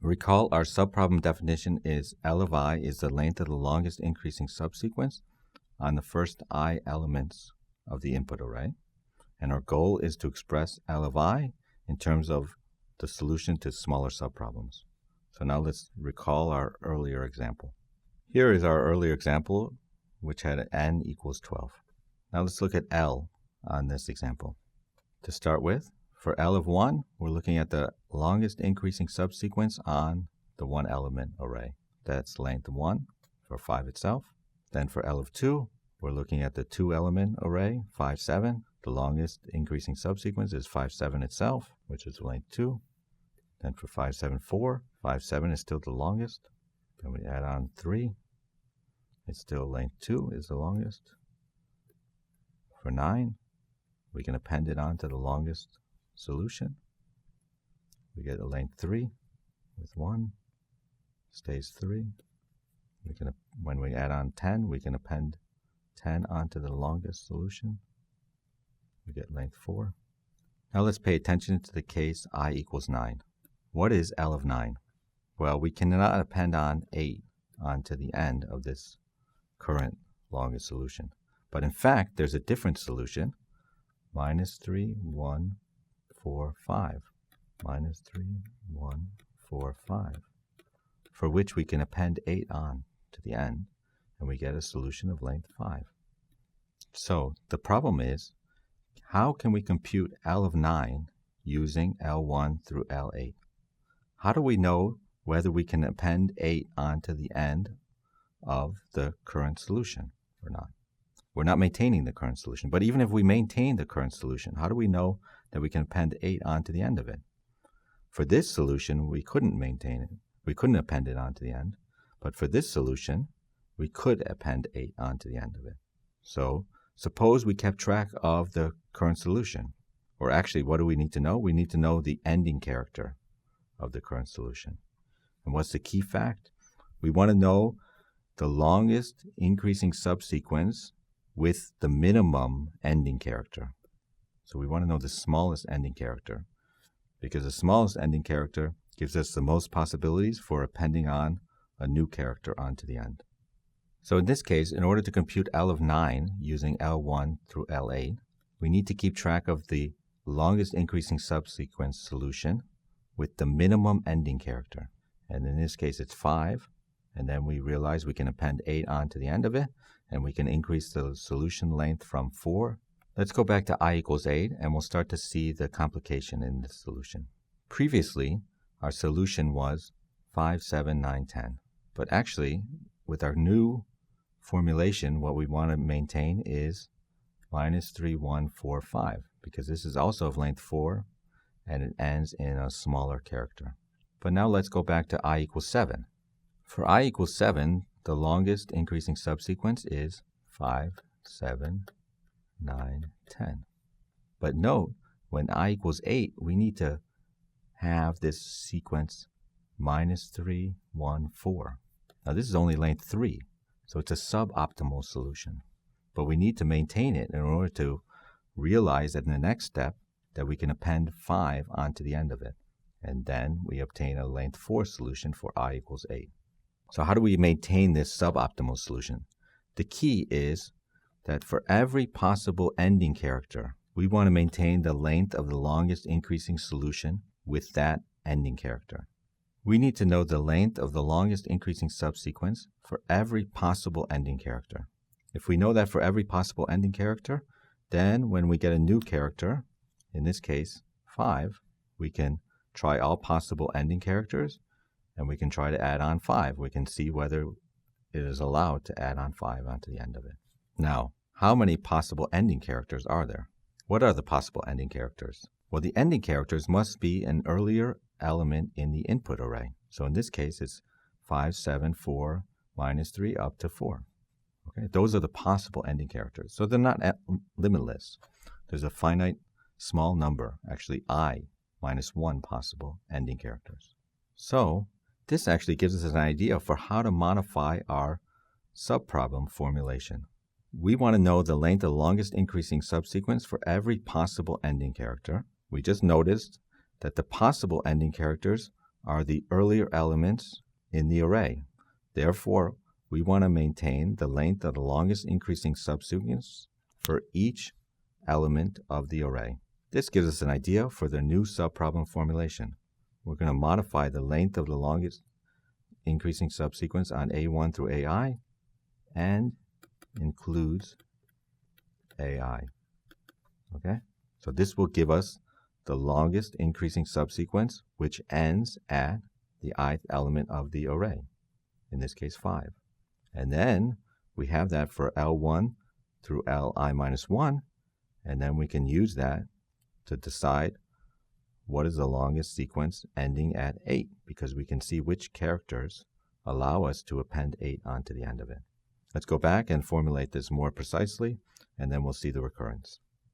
Recall our subproblem definition is L of I is the length of the longest increasing subsequence on the first I elements of the input array. And our goal is to express L of I in terms of the solution to smaller subproblems. So now let's recall our earlier example. Here is our earlier example, which had n equals 12. Now let's look at L on this example. To start with, for L of 1, we're looking at the longest increasing subsequence on the one element array. That's length 1 for 5 itself. Then for L of 2, we're looking at the 2 element array, 5, 7. The longest increasing subsequence is 5, 7 itself, which is length 2. Then for 5, 7, 4, 5, 7 is still the longest. Then we add on 3. It's still length 2 is the longest. For 9, we can append it on to the longest solution. We get a length 3 with 1, stays 3. When we add on 10, we can append 10 onto the longest solution. We get length 4. Now let's pay attention to the case I equals 9. What is L of 9? Well, we cannot append on 8 onto the end of this current longest solution. But in fact, there's a different solution, minus 3, 1, 4, 5, minus 3, 1, 4, 5, for which we can append 8 on to the end, and we get a solution of length 5. So the problem is, how can we compute L of 9 using L1 through L8? How do we know whether we can append 8 onto the end of the current solution or not? We're not maintaining the current solution, but even if we maintain the current solution, how do we know that we can append 8 onto the end of it? For this solution, we couldn't maintain it. We couldn't append it onto the end, but for this solution, we could append 8 onto the end of it. So suppose we kept track of the current solution, or actually, what do we need to know? We need to know the ending character of the current solution. And what's the key fact? We want to know the longest increasing subsequence with the minimum ending character. So we want to know the smallest ending character, because the smallest ending character gives us the most possibilities for appending on a new character onto the end. So in this case, in order to compute L of 9 using L1 through L8, we need to keep track of the longest increasing subsequence solution with the minimum ending character. And in this case, it's 5. And then we realize we can append 8 onto the end of it, and we can increase the solution length from 4. Let's go back to I equals 8, and we'll start to see the complication in this solution. Previously, our solution was 5, 7, 9, 10. But actually, with our new formulation, what we want to maintain is minus 3, 1, 4, 5, because this is also of length 4, and it ends in a smaller character. But now let's go back to I equals 7. For I equals 7, the longest increasing subsequence is 5, 7, 9, 10. But note, when I equals 8, we need to have this sequence minus 3, 1, 4. Now this is only length 3, so it's a suboptimal solution. But we need to maintain it in order to realize that in the next step that we can append 5 onto the end of it. And then we obtain a length 4 solution for I equals 8. So how do we maintain this suboptimal solution? The key is that for every possible ending character, we want to maintain the length of the longest increasing solution with that ending character. We need to know the length of the longest increasing subsequence for every possible ending character. If we know that for every possible ending character, then when we get a new character, in this case 5, we can try all possible ending characters, and we can try to add on 5. We can see whether it is allowed to add on 5 onto the end of it. Now, how many possible ending characters are there? What are the possible ending characters? Well, the ending characters must be an earlier element in the input array. So in this case, it's 5, 7, 4, minus 3, up to 4. Okay, those are the possible ending characters. So they're not limitless. There's a finite small number, actually I, minus 1 possible ending characters. So this actually gives us an idea for how to modify our subproblem formulation. We want to know the length of the longest increasing subsequence for every possible ending character. We just noticed that the possible ending characters are the earlier elements in the array. Therefore, we want to maintain the length of the longest increasing subsequence for each element of the array. This gives us an idea for the new subproblem formulation. We're going to modify the length of the longest increasing subsequence on A1 through AI and includes AI. Okay? So this will give us the longest increasing subsequence, which ends at the ith element of the array, in this case 5. And then we have that for L1 through Li minus 1, and then we can use that to decide what is the longest sequence ending at 8, because we can see which characters allow us to append 8 onto the end of it. Let's go back and formulate this more precisely, and then we'll see the recurrence.